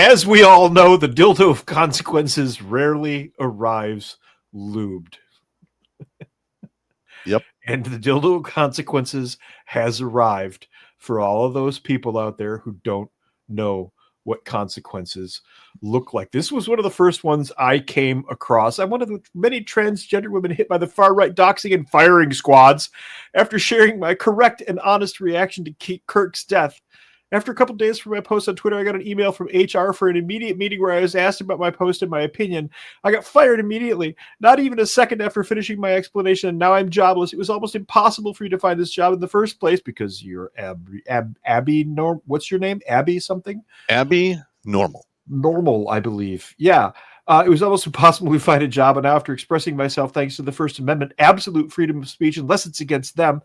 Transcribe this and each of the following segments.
As we all know, the dildo of consequences rarely arrives lubed. Yep. And the dildo of consequences has arrived for all of those people out there who don't know what consequences look like. This was one of the first ones I came across. I'm one of the many transgender women hit by the far-right doxing and firing squads after sharing my correct and honest reaction to Kirk's death. After a couple days from my post on Twitter, I got an email from HR for an immediate meeting where I was asked about my post and my opinion. I got fired immediately, not even a second after finishing my explanation, and now I'm jobless. It was almost impossible for you to find this job in the first place because you're Abby. What's your name? Abby something? Abby Normal. Normal, I believe. Yeah. It was almost impossible to find a job, and after expressing myself thanks to the First Amendment, absolute freedom of speech, unless it's against them,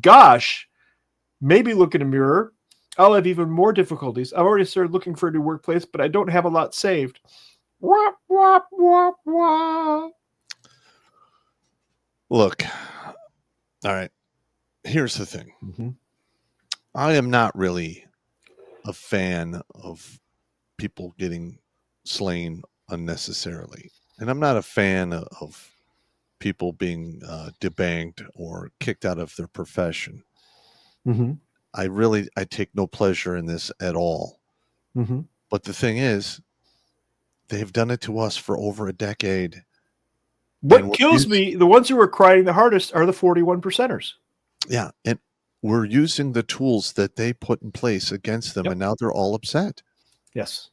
gosh, maybe look in a mirror. I'll have even more difficulties. I've already started looking for a new workplace, but I don't have a lot saved. Wah, wah, wah, wah. Look, all right, here's the thing. Mm-hmm. I am not really a fan of people getting slain unnecessarily. And I'm not a fan of people being debanked or kicked out of their profession. Mm-hmm. I take no pleasure in this at all. Mm-hmm. But the thing is, they've done it to us for over a decade. What kills me, the ones who are crying the hardest are the 41 percenters. Yeah. And we're using the tools that they put in place against them. Yep. And now they're all upset. Yes.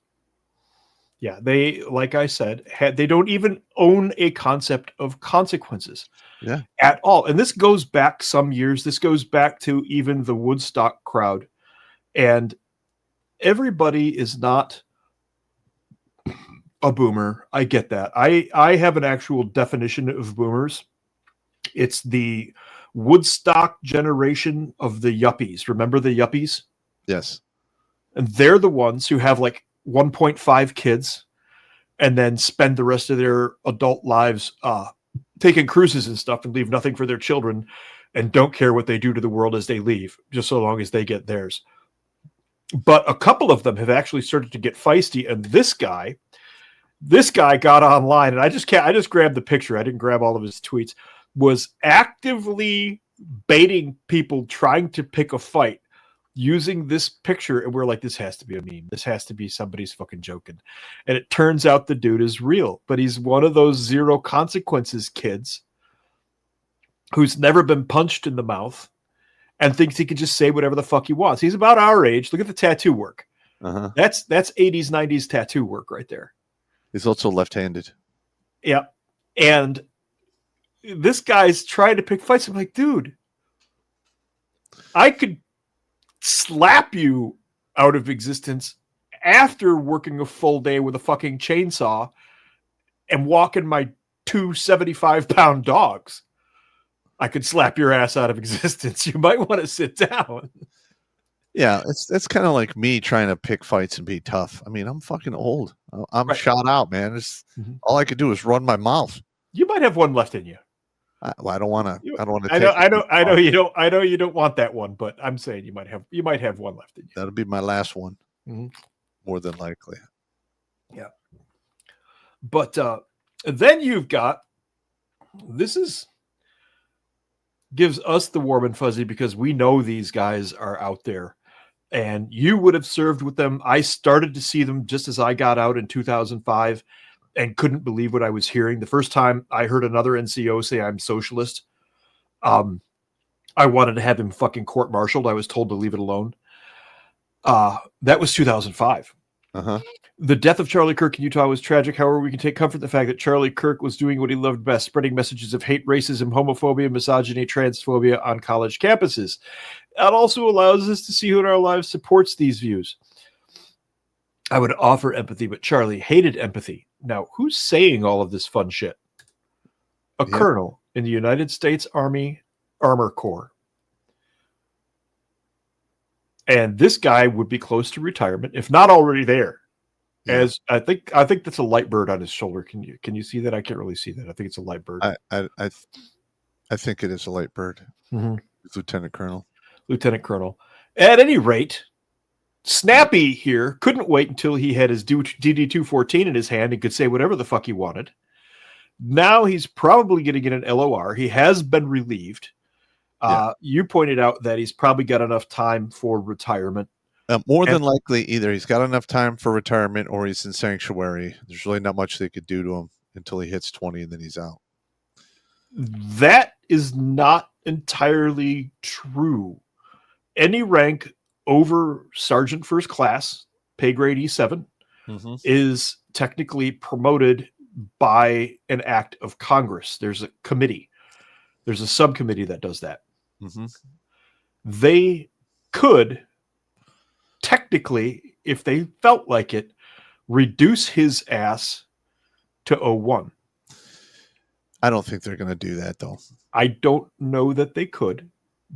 Yeah. They, like I said, they don't even own a concept of consequences. Yeah. At all. And this goes back some years. This goes back to even the Woodstock crowd. And everybody is not a boomer. I get that. I have an actual definition of boomers. It's the Woodstock generation of the yuppies. Remember the yuppies? Yes. And they're the ones who have like 1.5 kids and then spend the rest of their adult lives taking cruises and stuff and leave nothing for their children and don't care what they do to the world as they leave, just so long as they get theirs. But a couple of them have actually started to get feisty. And this guy got online, and I just grabbed the picture. I didn't grab all of his tweets, was actively baiting people trying to pick a fight using this picture. And we're like, this has to be a meme. This has to be somebody's fucking joking. And it turns out the dude is real, but he's one of those zero consequences kids who's never been punched in the mouth and thinks he can just say whatever the fuck he wants. He's about our age. Look at the tattoo work. Uh-huh. That's 80s, 90s tattoo work right there. He's also left-handed. Yeah. And this guy's trying to pick fights. I'm like, dude, I could slap you out of existence after working a full day with a fucking chainsaw and walking my 2 75-pound dogs. I could slap your ass out of existence. You might want to sit down. Yeah, it's kind of like me trying to pick fights and be tough. I mean, I'm fucking old. I'm right. Shot out, man. All I could do is run my mouth. You might have one left in you. I don't want to. I don't want to. I know you don't. I know you don't want that one, but I'm saying you might have one left in you. That'll be my last one, more than likely. Yeah. But then you've got gives us the warm and fuzzy because we know these guys are out there, and you would have served with them. I started to see them just as I got out in 2005. And couldn't believe what I was hearing. The first time I heard another NCO say I'm socialist, I wanted to have him fucking court-martialed. I was told to leave it alone. That was 2005. Uh-huh. The death of Charlie Kirk in Utah was tragic. However, we can take comfort in the fact that Charlie Kirk was doing what he loved best, spreading messages of hate, racism, homophobia, misogyny, transphobia on college campuses. It also allows us to see who in our lives supports these views. I would offer empathy, but Charlie hated empathy. Now, who's saying all of this fun shit? A colonel in the United States Army Armor Corps. And this guy would be close to retirement, if not already there. Yeah. As I think that's a light bird on his shoulder. Can you see that? I can't really see that. I think it's a light bird. I think it is a light bird. Mm-hmm. It's Lieutenant Colonel. Lieutenant Colonel. At any rate, Snappy here couldn't wait until he had his DD-214 in his hand and could say whatever the fuck he wanted. Now he's probably going to get an LOR. He has been relieved. You pointed out that he's probably got enough time for retirement. More than likely, either he's got enough time for retirement or he's in sanctuary. There's really not much they could do to him until he hits 20 and then he's out. That is not entirely true. Any rank over Sergeant First Class, pay grade E7, is technically promoted by an act of Congress. There's a committee. There's a subcommittee that does that. They could, technically, if they felt like it, reduce his ass to 01. I don't think they're going to do that, though. I don't know that they could,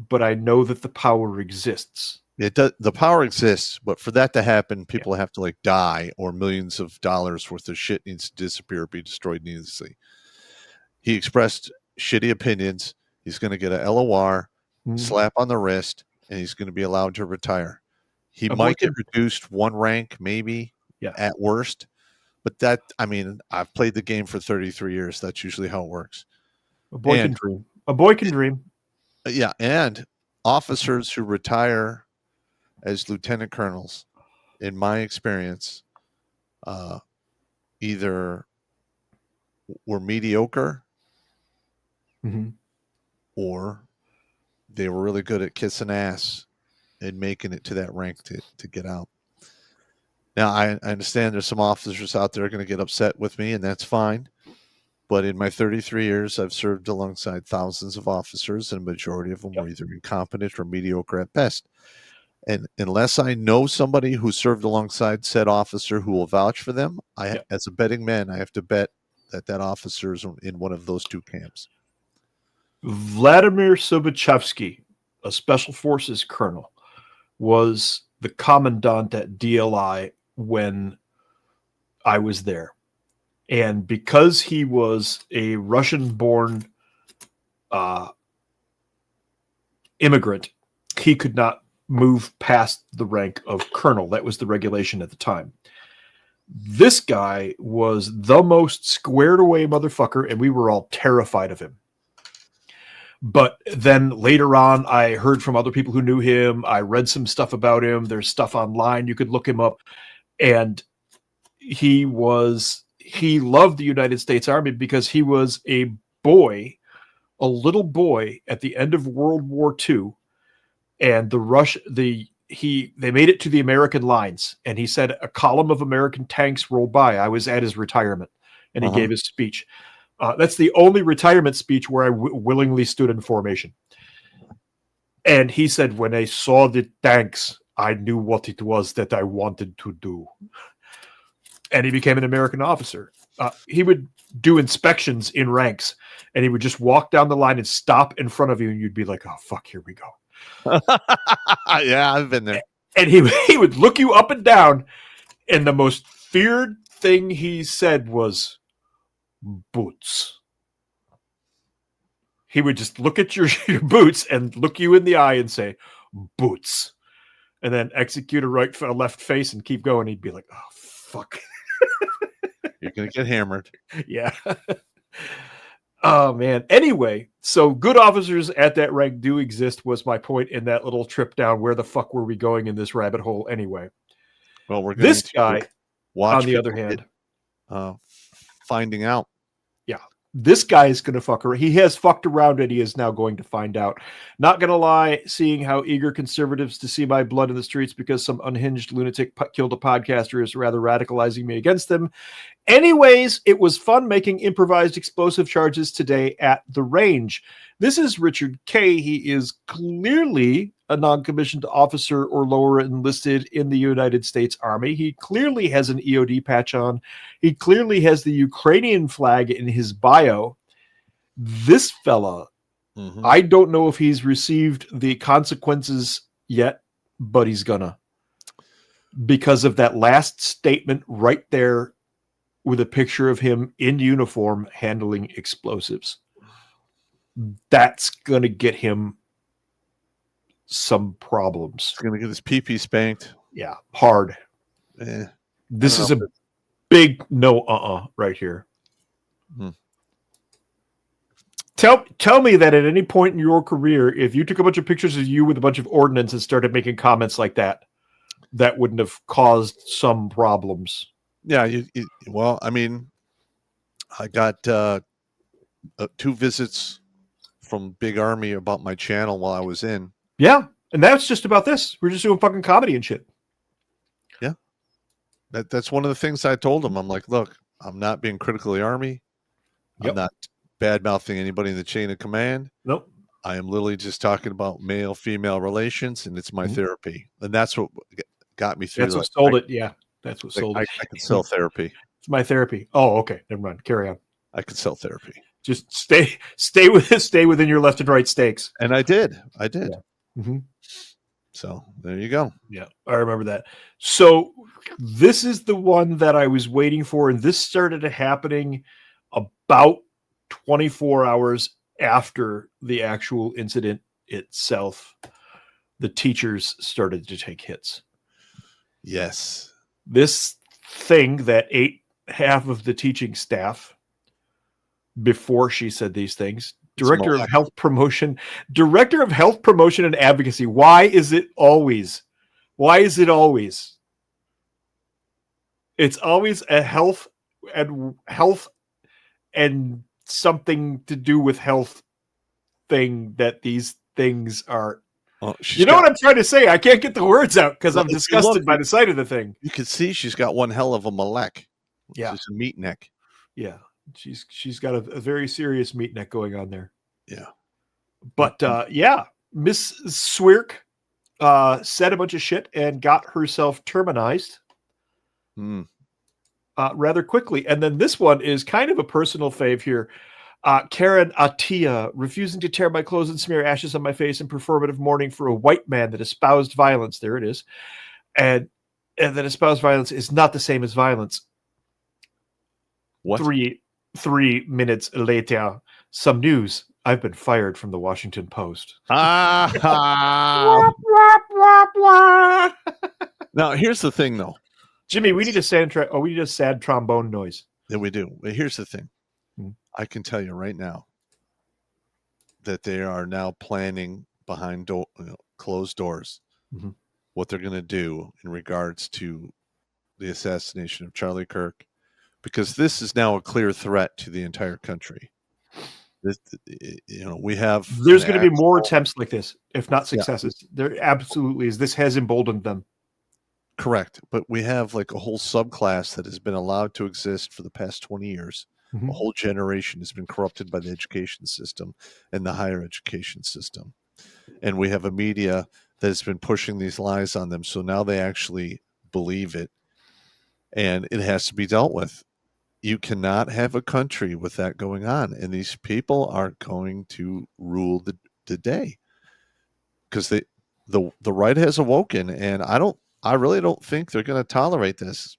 but I know that the power exists. The power exists, but for that to happen, people have to die, or millions of dollars worth of shit needs to disappear or be destroyed needlessly. He expressed shitty opinions. He's going to get a LOR, slap on the wrist, and he's going to be allowed to retire. He might get reduced one rank, maybe, at worst. But that, I've played the game for 33 years. That's usually how it works. A boy can dream. A boy can dream. Yeah, and officers who retire as lieutenant colonels, in my experience, either were mediocre or they were really good at kissing ass and making it to that rank to get out. Now, I understand there's some officers out there going to get upset with me, and that's fine. But in my 33 years, I've served alongside thousands of officers, and a majority of them were either incompetent or mediocre at best. And unless I know somebody who served alongside said officer who will vouch for them, as a betting man, I have to bet that officer is in one of those two camps. Vladimir Sobachevsky, a Special Forces colonel, was the commandant at DLI when I was there. And because he was a Russian-born immigrant, he could not move past the rank of colonel. That was the regulation at the time. This guy was the most squared away motherfucker, and we were all terrified of him. But then later on, I heard from other people who knew him. I read some stuff about him. There's stuff online. You could look him up. And he loved the United States Army because he was a little boy at the end of World War II. And they made it to the American lines. And he said a column of American tanks rolled by. I was at his retirement. And he gave his speech. That's the only retirement speech where I willingly stood in formation. And he said, when I saw the tanks, I knew what it was that I wanted to do. And he became an American officer. He would do inspections in ranks, and he would just walk down the line and stop in front of you, and you'd be like, oh, fuck, here we go. Yeah, I've been there. And he would look you up and down, and the most feared thing he said was, boots. He would just look at your boots and look you in the eye and say, boots. And then execute a left face and keep going. He'd be like, oh, fuck. You're going to get hammered. Yeah. Oh, man. Anyway, so good officers at that rank do exist was my point in that little trip down. Where the fuck were we going in this rabbit hole anyway? Well, we're going this guy, on the other hand, finding out. Yeah. This guy is going to fuck around. He has fucked around and he is now going to find out. Not going to lie, seeing how eager conservatives to see my blood in the streets because some unhinged lunatic killed a podcaster is rather radicalizing me against them. Anyways, it was fun making improvised explosive charges today at the range. This is Richard K. He is clearly a non-commissioned officer or lower enlisted in the United States Army. He clearly has an EOD patch on. He clearly has the Ukrainian flag in his bio. This fella, I don't know if he's received the consequences yet, but he's gonna. Because of that last statement right there with a picture of him in uniform handling explosives. That's going to get him some problems. He's going to get his pee-pee spanked. Yeah, hard. Eh, This I is don't a big no right here. Hmm. Tell me that at any point in your career, if you took a bunch of pictures of you with a bunch of ordnance and started making comments like that, that wouldn't have caused some problems. Yeah, well, I mean, I got 2 visits from Big Army about my channel while I was in. Yeah, and that's just about this. We're just doing fucking comedy and shit. Yeah, that's one of the things I told them. I'm like, look, I'm not being critical of the Army. I'm Yep. not bad mouthing anybody in the chain of command. Nope. I am literally just talking about male female relations, and it's my Mhm. therapy, and that's what got me through. That's what sold it. Yeah, that's what sold I it. can sell therapy. It's my therapy. Oh, okay. Never mind. Carry on. I can sell therapy, Just stay within your left and right stakes. and I did. Yeah. Mm-hmm. So there you go. Yeah, I remember that. So this is the one that I was waiting for, and this started happening about 24 hours after the actual incident itself. The teachers started to take hits. Yes. This thing that ate half of the teaching staff before she said these things. Director of Health Promotion and Advocacy. Why is it always? It's always a health and something to do with health thing that these things are. You know what I'm trying to say? I can't get the words out because I'm disgusted by the sight of the thing. You can see she's got one hell of a malek. Yeah. She's a meat neck. Yeah. She's got a very serious meat neck going on there. Yeah. But yeah, Miss Swirk said a bunch of shit and got herself terminized rather quickly. And then this one is kind of a personal fave here. Karen Atia, refusing to tear my clothes and smear ashes on my face in performative mourning for a white man that espoused violence. There it is. And that espoused violence is not the same as violence. What? 3 minutes later, some news. I've been fired from the Washington Post. Now, here's the thing, though. Jimmy, we need a sad trombone noise. Yeah, we do. But here's the thing. I can tell you right now that they are now planning behind closed doors what they're going to do in regards to the assassination of Charlie Kirk, because this is now a clear threat to the entire country. We have. There's going to be more attempts like this, if not successes. Yeah. There absolutely is. This has emboldened them. Correct, but we have like a whole subclass that has been allowed to exist for the past 20 years. A whole generation has been corrupted by the education system and the higher education system, and we have a media that has been pushing these lies on them. So now they actually believe it, and it has to be dealt with. You cannot have a country with that going on, and these people are going to rule the day because the right has awoken, and I really don't think they're going to tolerate this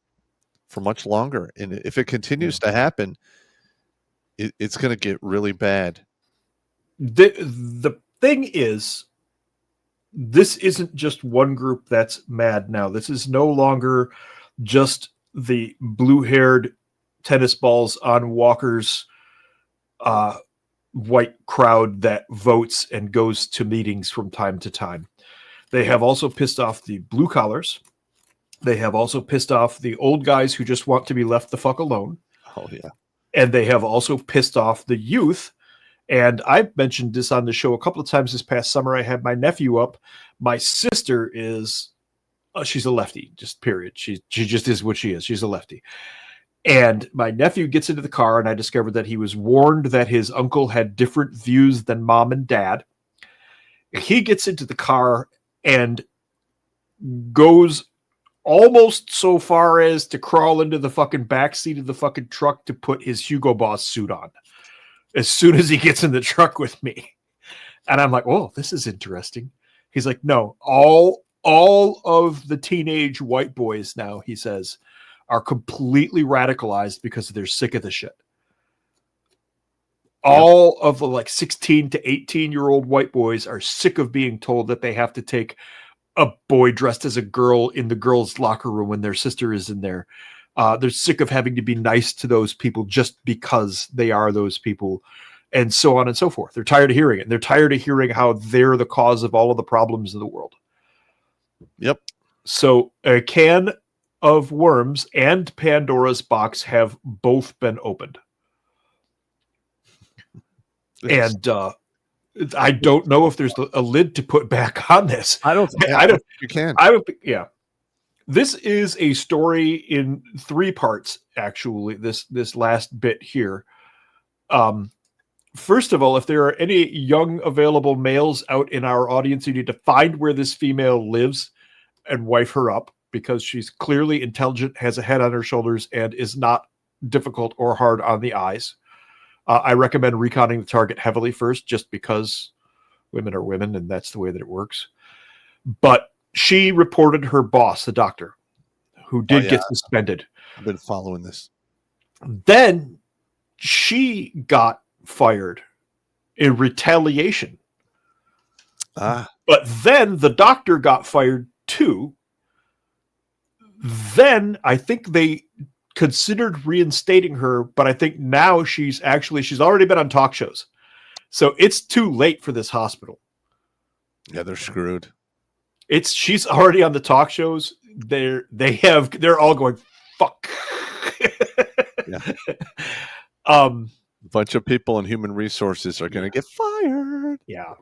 for much longer. And if it continues to happen, it's going to get really bad. The thing is, this isn't just one group that's mad now. This is no longer just the blue-haired tennis balls on Walker's white crowd that votes and goes to meetings from time to time. They have also pissed off the blue collars. They have also pissed off the old guys who just want to be left the fuck alone. Oh, yeah. And they have also pissed off the youth. And I've mentioned this on the show a couple of times this past summer. I had my nephew up. My sister is, she's a lefty, just period. She just is what she is. She's a lefty. And my nephew gets into the car, and I discovered that he was warned that his uncle had different views than mom and dad. He gets into the car and goes almost so far as to crawl into the fucking backseat of the fucking truck to put his Hugo Boss suit on as soon as he gets in the truck with me. And I'm like, oh, this is interesting. He's like, no, all of the teenage white boys now, he says, are completely radicalized because they're sick of the shit. All of the like 16 to 18-year-old white boys are sick of being told that they have to take a boy dressed as a girl in the girls' locker room when their sister is in there. They're sick of having to be nice to those people just because they are those people, and so on and so forth. They're tired of hearing it. They're tired of hearing how they're the cause of all of the problems in the world. Yep. So a can of worms and Pandora's box have both been opened. And I don't know if there's a lid to put back on this. I don't think you can. Yeah. This is a story in 3 parts, actually, this last bit here. First of all, if there are any young available males out in our audience, you need to find where this female lives and wife her up, because she's clearly intelligent, has a head on her shoulders, and is not difficult or hard on the eyes. I recommend reconning the target heavily first, just because women are women, and that's the way that it works. But she reported her boss, the doctor, who did get suspended. I've been following this. Then she got fired in retaliation. But then the doctor got fired too. Then I think they considered reinstating her, but I think now she's already been on talk shows. So it's too late for this hospital. Yeah, they're screwed. She's already on the talk shows. They're all going, fuck. Yeah. A bunch of people in human resources are going to get fired. Yeah.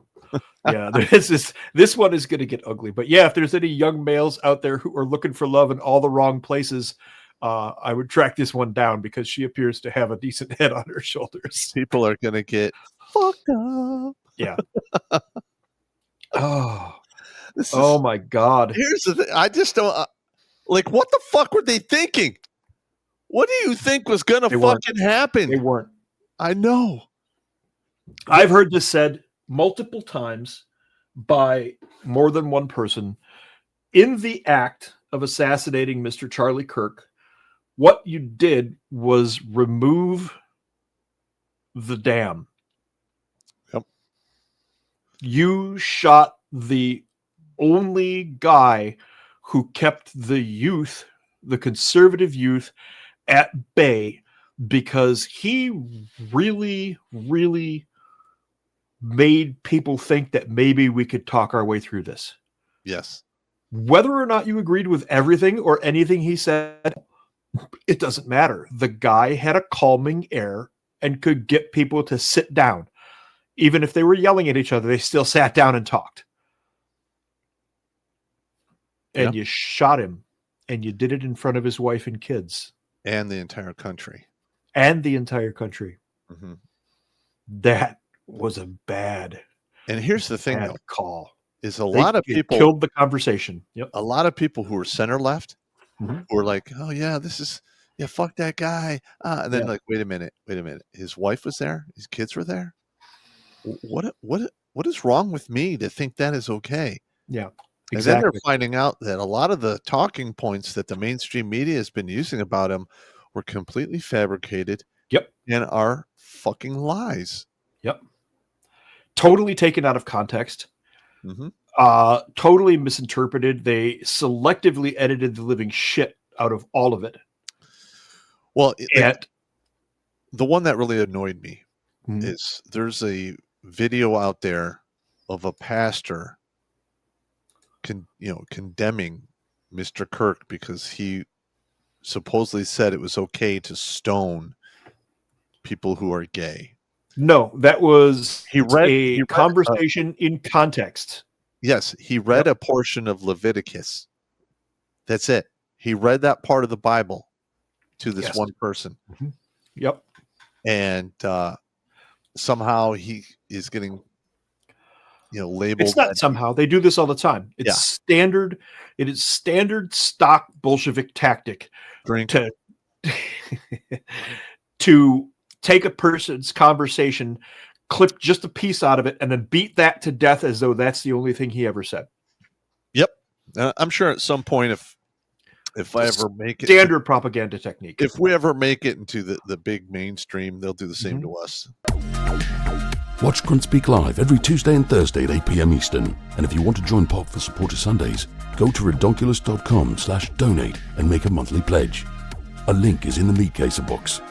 Yeah. This one is going to get ugly. But yeah, if there's any young males out there who are looking for love in all the wrong places, I would track this one down, because she appears to have a decent head on her shoulders. People are going to get fucked up. Yeah. Oh my God. Here's the thing. I just don't like, what the fuck were they thinking? What do you think was going to fucking happen? They weren't. I know. I've heard this said multiple times by more than one person. In the act of assassinating Mr. Charlie Kirk, what you did was remove the dam. Yep. You shot the only guy who kept the youth, the conservative youth, at bay, because he really, really made people think that maybe we could talk our way through this. Yes. Whether or not you agreed with everything or anything he said, it doesn't matter. The guy had a calming air and could get people to sit down. Even if they were yelling at each other, they still sat down and talked. And you shot him, and you did it in front of his wife and kids. And the entire country. Mm-hmm. That was a bad. And here's the thing, though, call is a lot of people killed the conversation. Yep. A lot of people who are center left, who are like, "Oh yeah, fuck that guy," and then like, wait a minute, his wife was there, his kids were there. What is wrong with me to think that is okay? Yeah. Exactly. And then they're finding out that a lot of the talking points that the mainstream media has been using about him were completely fabricated. Yep. And are fucking lies. Yep. Totally taken out of context. Mm-hmm. Totally misinterpreted. They selectively edited the living shit out of all of it. Well, the one that really annoyed me is there's a video out there of a pastor condemning Mr. Kirk because he supposedly said it was okay to stone people who are gay. No, that was he read conversation in context. Yes, he read a portion of Leviticus. That's it. He read that part of the Bible to this one person. Mm-hmm. Yep. And somehow he is getting labeled. It's not somehow. They do this all the time. It's standard. It is standard stock Bolshevik tactic to take a person's conversation, clip just a piece out of it, and then beat that to death as though that's the only thing he ever said. Yep. I'm sure at some point, if If I ever make it, standard propaganda technique. if we ever make it into the big mainstream, they'll do the same to us. Watch Grunt Speak live every Tuesday and Thursday at 8 p.m. Eastern. And if you want to join Pop for Supporter Sundays, go to redonkulous.com/donate and make a monthly pledge. A link is in the Meat Caser box.